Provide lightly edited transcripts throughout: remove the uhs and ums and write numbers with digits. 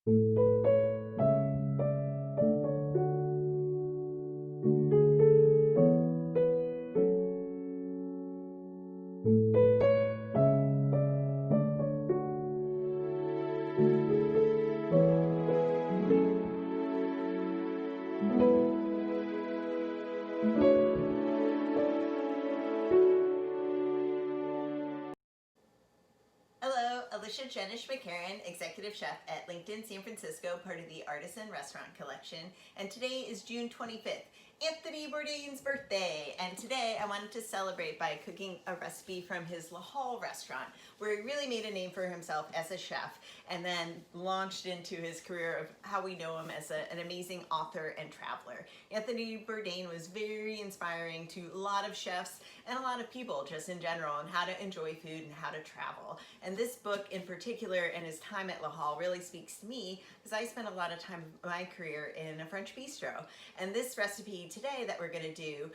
Hello, Alicia Jenish-Mc, Executive Chef at LinkedIn San Francisco, part of the Artisan Restaurant Collection. And today is June 25th, Anthony Bourdain's birthday. And today I wanted to celebrate by cooking a recipe from his La Hall restaurant, where he really made a name for himself as a chef and then launched into his career of how we know him as an amazing author and traveler. Anthony Bourdain was very inspiring to a lot of chefs and a lot of people just in general on how to enjoy food and how to travel. And this book in particular and his time at La Hall really speaks to me because I spent a lot of time of my career in a French bistro. And this recipe today that we're going to do,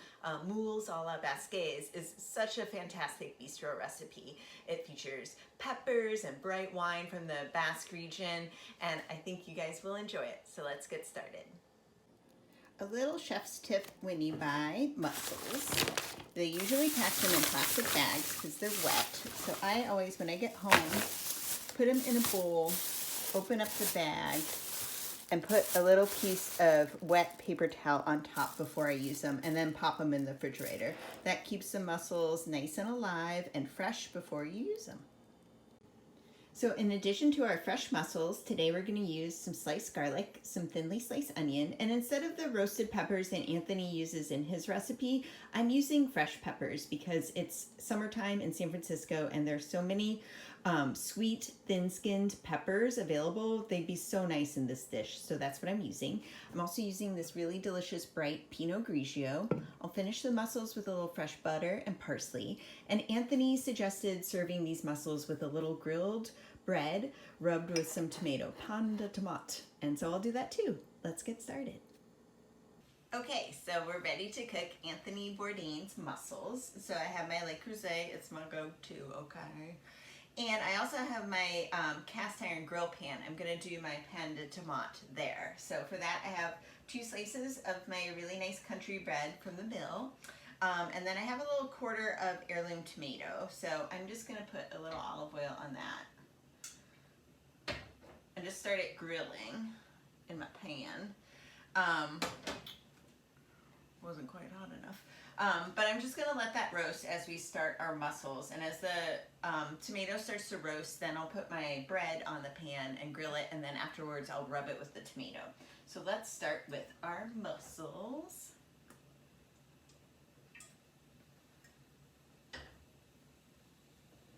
moules à la basquaise, is such a fantastic bistro recipe. It features peppers and bright wine from the Basque region, and I think you guys will enjoy it. So let's get started. A little chef's tip when you buy mussels. They usually pack them in plastic bags because they're wet. So I always, when I get home, put them in a bowl, open up the bag, and put a little piece of wet paper towel on top before I use them, and then pop them in the refrigerator. That keeps the mussels nice and alive and fresh before you use them. So in addition to our fresh mussels, today we're going to use some sliced garlic, some thinly sliced onion, and instead of the roasted peppers that Anthony uses in his recipe, I'm using fresh peppers because it's summertime in San Francisco and there's so many sweet, thin-skinned peppers available. They'd be so nice in this dish, so that's what I'm using. I'm also using this really delicious bright Pinot Grigio. I'll finish the mussels with a little fresh butter and parsley, and Anthony suggested serving these mussels with a little grilled bread rubbed with some tomato, pan de tomate, and so I'll do that too. Let's get started. Okay, so we're ready to cook Anthony Bourdain's mussels. So I have my Le Creuset, it's my go-to, okay? And I also have my cast iron grill pan. I'm gonna do my pan de tomate there. So for that I have 2 slices of my really nice country bread from the mill. And then I have a little quarter of heirloom tomato. So I'm just gonna put a little olive oil on that. And just start it grilling in my pan. Wasn't quite hot enough. But I'm just gonna let that roast as we start our mussels. And as the tomato starts to roast, then I'll put my bread on the pan and grill it, and then afterwards I'll rub it with the tomato. So let's start with our mussels.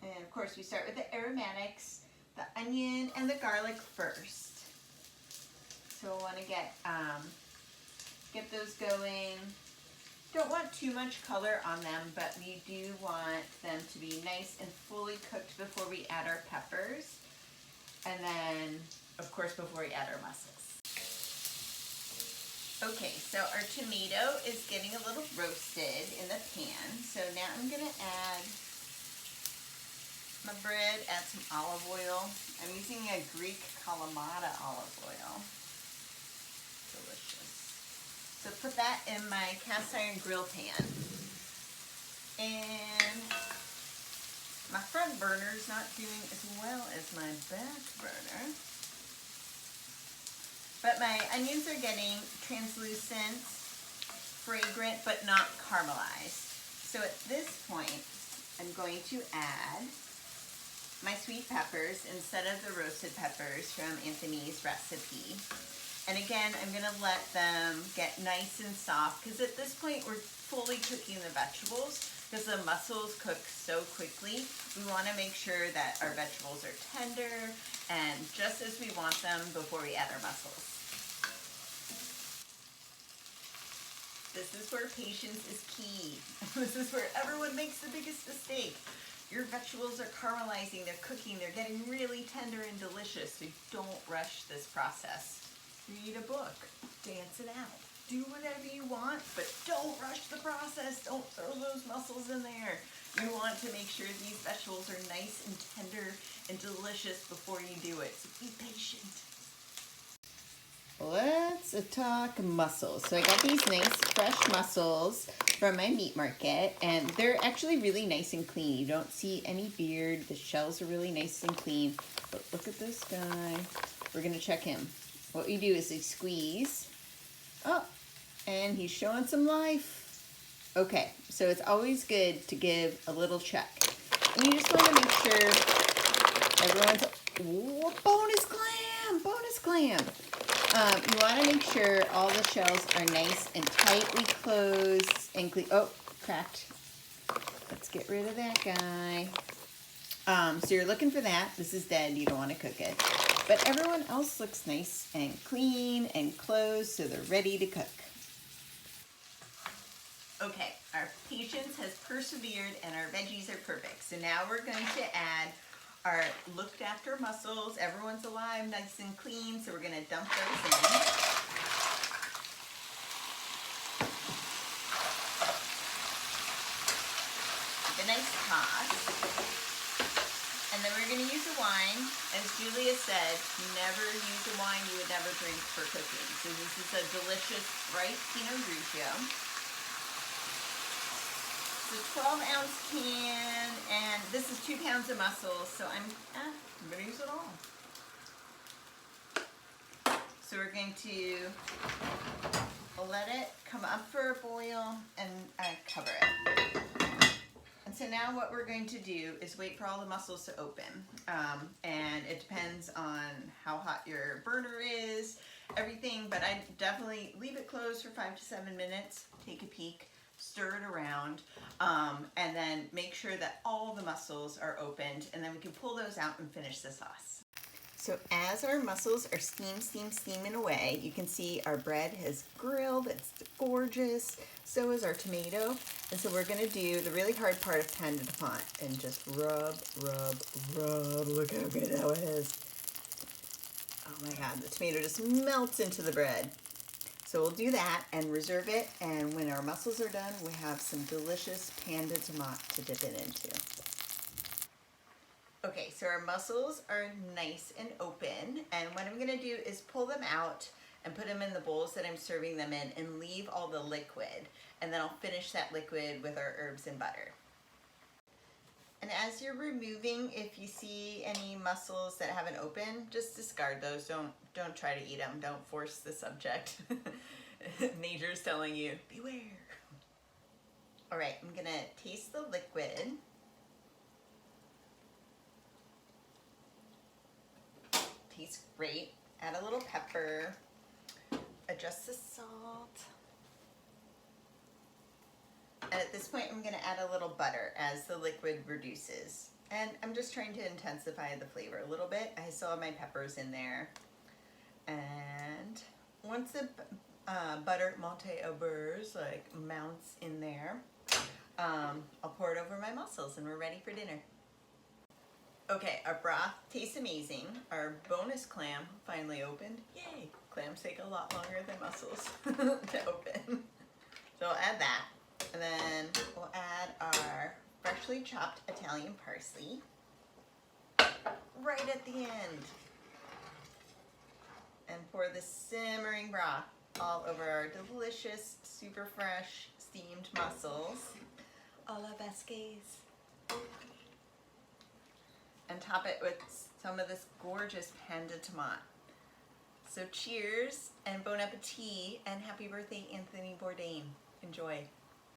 And of course we start with the aromatics, the onion and the garlic first. So we'll want to get those going. Don't want too much color on them, but we do want them to be nice and fully cooked before we add our peppers. And then, of course, before we add our mussels. Okay, so our tomato is getting a little roasted in the pan. So now I'm gonna add my bread, add some olive oil. I'm using a Greek Kalamata olive oil. Delicious. So put that in my cast iron grill pan. And my front burner is not doing as well as my back burner. But my onions are getting translucent, fragrant, but not caramelized. So at this point, I'm going to add my sweet peppers instead of the roasted peppers from Anthony's recipe. And again, I'm gonna let them get nice and soft because at this point we're fully cooking the vegetables because the mussels cook so quickly. We wanna make sure that our vegetables are tender and just as we want them before we add our mussels. This is where patience is key. This is where everyone makes the biggest mistake. Your vegetables are caramelizing, they're cooking, they're getting really tender and delicious, so don't rush this process. Read a book, dance it out, do whatever you want, but don't rush the process. Don't throw those mussels in there. You want to make sure these vegetables are nice and tender and delicious before you do it, so be patient. Let's talk mussels. So I got these nice fresh mussels from my meat market, and they're actually really nice and clean. You don't see any beard. The shells are really nice and clean. But look at this guy. We're gonna check him. What we do is we squeeze. Oh, and he's showing some life. Okay, so it's always good to give a little check. And you just want to make sure everyone's, whoa, bonus clam, bonus clam. You want to make sure all the shells are nice and tightly closed and clean. Oh, cracked. Let's get rid of that guy. So you're looking for that. This is dead. You don't want to cook it. But everyone else looks nice and clean and closed, so they're ready to cook. Okay, our patience has persevered and our veggies are perfect. So now we're going to add our looked after mussels. Everyone's alive, nice and clean, so we're going to dump those in. A nice toss. And then we're going to use a wine. As Julia said, never use a wine you would never drink for cooking. So this is a delicious bright Pinot Grigio. It's a 12-ounce can, and this is 2 pounds of mussels, so I'm going to use it all. So we're going to let it come up for a boil and cover it. And so now what we're going to do is wait for all the mussels to open. And it depends on how hot your burner is, everything, but I definitely leave it closed for 5 to 7 minutes, take a peek, stir it around, and then make sure that all the mussels are opened, and then we can pull those out and finish the sauce. So as our mussels are steaming away, you can see our bread has grilled. It's gorgeous. So is our tomato. And so we're going to do the really hard part of pan de tomate and just rub, rub, rub. Look how good that is. Oh my God, the tomato just melts into the bread. So we'll do that and reserve it, and when our mussels are done, we have some delicious pan de tomate to dip it into. Okay, so our mussels are nice and open, and what I'm gonna do is pull them out and put them in the bowls that I'm serving them in and leave all the liquid, and then I'll finish that liquid with our herbs and butter. And as you're removing, if you see any mussels that haven't opened, just discard those. Don't try to eat them. Don't force the subject. Nature's telling you, beware. All right, I'm gonna taste the liquid. Tastes great. Add a little pepper. Adjust the salt. And at this point, I'm going to add a little butter as the liquid reduces. And I'm just trying to intensify the flavor a little bit. I still have my peppers in there. And once the butter monte au beurre like mounts in there, I'll pour it over my mussels and we're ready for dinner. Okay, our broth tastes amazing. Our bonus clam finally opened. Yay! Clams take a lot longer than mussels to open. So I'll add that. And then we'll add our freshly chopped Italian parsley right at the end. And pour the simmering broth all over our delicious, super fresh, steamed mussels a la Vasquez. And top it with some of this gorgeous pan de tomate. So cheers and bon appetit and happy birthday, Anthony Bourdain. Enjoy.